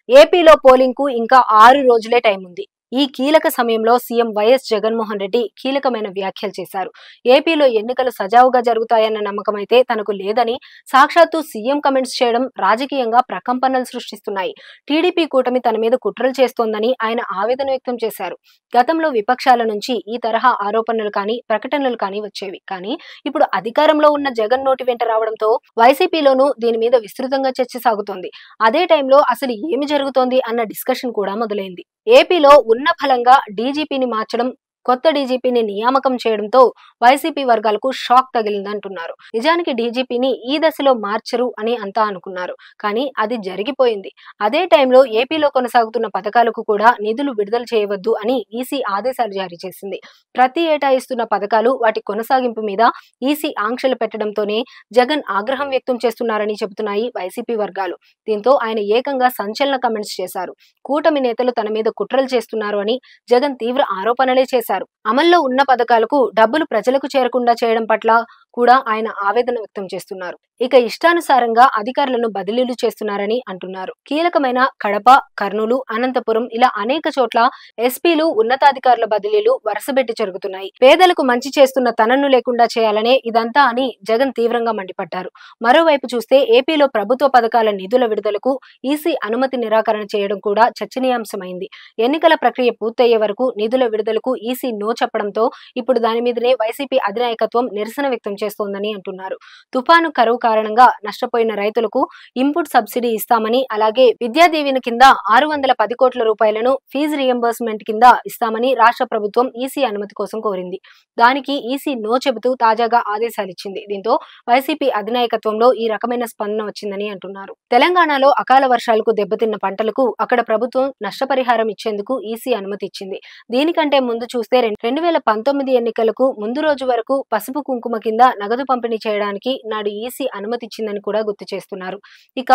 ఏపీలో పోలింగ్ కు ఇంకా 6 రోజులే టైం ఉంది. ఈ కీలక సమయంలో సీఎం వైఎస్ జగన్మోహన్ రెడ్డి కీలకమైన వ్యాఖ్యలు చేశారు. ఏపీలో ఎన్నికలు సజావుగా జరుగుతాయన్న నమ్మకం అయితే తనకు లేదని సాక్షాత్తు సీఎం కమెంట్స్ చేయడం రాజకీయంగా ప్రకంపనలు సృష్టిస్తున్నాయి. టీడీపీ కూటమి తన మీద కుట్రలు చేస్తోందని ఆయన ఆవేదన వ్యక్తం చేశారు. గతంలో విపక్షాల నుంచి ఈ తరహా ఆరోపణలు కానీ ప్రకటనలు కానీ వచ్చేవి. కానీ ఇప్పుడు అధికారంలో ఉన్న జగన్ నోటి వెంట రావడంతో వైసీపీలోనూ దీని మీద విస్తృతంగా చర్చ సాగుతోంది. అదే టైంలో అసలు ఏమి జరుగుతోంది అన్న డిస్కషన్ కూడా మొదలైంది. ఏపీలో ఉన్న ఫలంగా డీజీపీని మార్చడం, కొత్త డీజీపీని నియామకం చేయడంతో వైసీపీ వర్గాలకు షాక్ తగిలిందంటున్నారు. నిజానికి డీజీపీని ఈ దశలో మార్చరు అని అంతా అనుకున్నారు. కానీ అది జరిగిపోయింది. అదే టైంలో ఏపీలో కొనసాగుతున్న పథకాలకు కూడా నిధులు విడుదల చేయవద్దు అని ఈసీ ఆదేశాలు జారీ చేసింది. ప్రతి ఏటా ఇస్తున్న పథకాలు వాటి కొనసాగింపు మీద ఈసీ ఆంక్షలు పెట్టడంతోనే జగన్ ఆగ్రహం వ్యక్తం చేస్తున్నారని చెబుతున్నాయి వైసీపీ వర్గాలు. దీంతో ఆయన ఏకంగా సంచలన కమెంట్స్ చేశారు. కూటమి నేతలు తన మీద కుట్రలు చేస్తున్నారు అని జగన్ తీవ్ర ఆరోపణలే చేశారు. అమల్లో ఉన్న పథకాలకు డబ్బులు ప్రజలకు చేరకుండా చేయడం పట్ల కూడా ఆయన ఆవేదన వ్యక్తం చేస్తున్నారు. ఇక ఇష్టానుసారంగా అధికారులను బదిలీలు చేస్తున్నారని అంటున్నారు. కీలకమైన కడప, కర్నూలు, అనంతపురం ఇలా అనేక చోట్ల ఎస్పీలు, ఉన్నతాధికారుల బదిలీలు వరుసబెట్టి జరుగుతున్నాయి. పేదలకు మంచి చేస్తున్న తనను లేకుండా చేయాలనే ఇదంతా అని జగన్ తీవ్రంగా మండిపడ్డారు. మరోవైపు చూస్తే ఏపీలో ప్రభుత్వ పథకాల నిధుల విడుదలకు ఈసీ అనుమతి నిరాకరణ చేయడం కూడా చర్చనీయాంశమైంది. ఎన్నికల ప్రక్రియ పూర్తయ్యే వరకు నిధుల విడుదలకు ఈసీ నో చెప్పడంతో ఇప్పుడు దాని మీదనే వైసీపీ అధినాయకత్వం నిరసన వ్యక్తం చేస్తోందని అంటున్నారు. తుఫాను కరువు కారణంగా నష్టపోయిన రైతులకు ఇన్పుట్ సబ్సిడీ ఇస్తామని, అలాగే విద్యా దీవెన కింద 610 కోట్ల రూపాయలను ఫీజు రియంబర్స్మెంట్ కింద ఇస్తామని రాష్ట్ర ప్రభుత్వం ఈసీ అనుమతి కోసం కోరింది. దానికి ఈసీ నో చెబుతూ తాజాగా ఆదేశాలిచ్చింది. దీంతో వైసీపీ అధినాయకత్వంలో ఈ రకమైన స్పందన వచ్చిందని అంటున్నారు. తెలంగాణలో అకాల వర్షాలకు దెబ్బతిన్న పంటలకు అక్కడ ప్రభుత్వం నష్టపరిహారం ఇచ్చేందుకు ఈసీ అనుమతి ఇచ్చింది. దీనికంటే ముందు చూస్తే 2019 ఎన్నికలకు ముందు రోజు వరకు పసుపు కుంకుమ కింద నగదు పంపిణీ చేయడానికి నాడు ఈసీ అనుమతిచ్చిందని కూడా గుర్తు చేస్తున్నారు. ఇక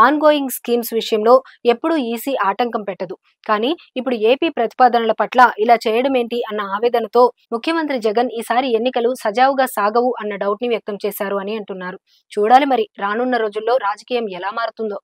ఆన్ గోయింగ్ స్కీమ్స్ విషయంలో ఎప్పుడూ ఈసీ ఆటంకం పెట్టదు. కానీ ఇప్పుడు ఏపీ ప్రతిపాదనల పట్ల ఇలా చేయడం ఏంటి అన్న ఆవేదనతో ముఖ్యమంత్రి జగన్ ఈసారి ఎన్నికలు సజావుగా సాగవు అన్న డౌట్ ని వ్యక్తం చేశారు అని అంటున్నారు. చూడాలి మరి రానున్న రోజుల్లో రాజకీయం ఎలా మారుతుందో.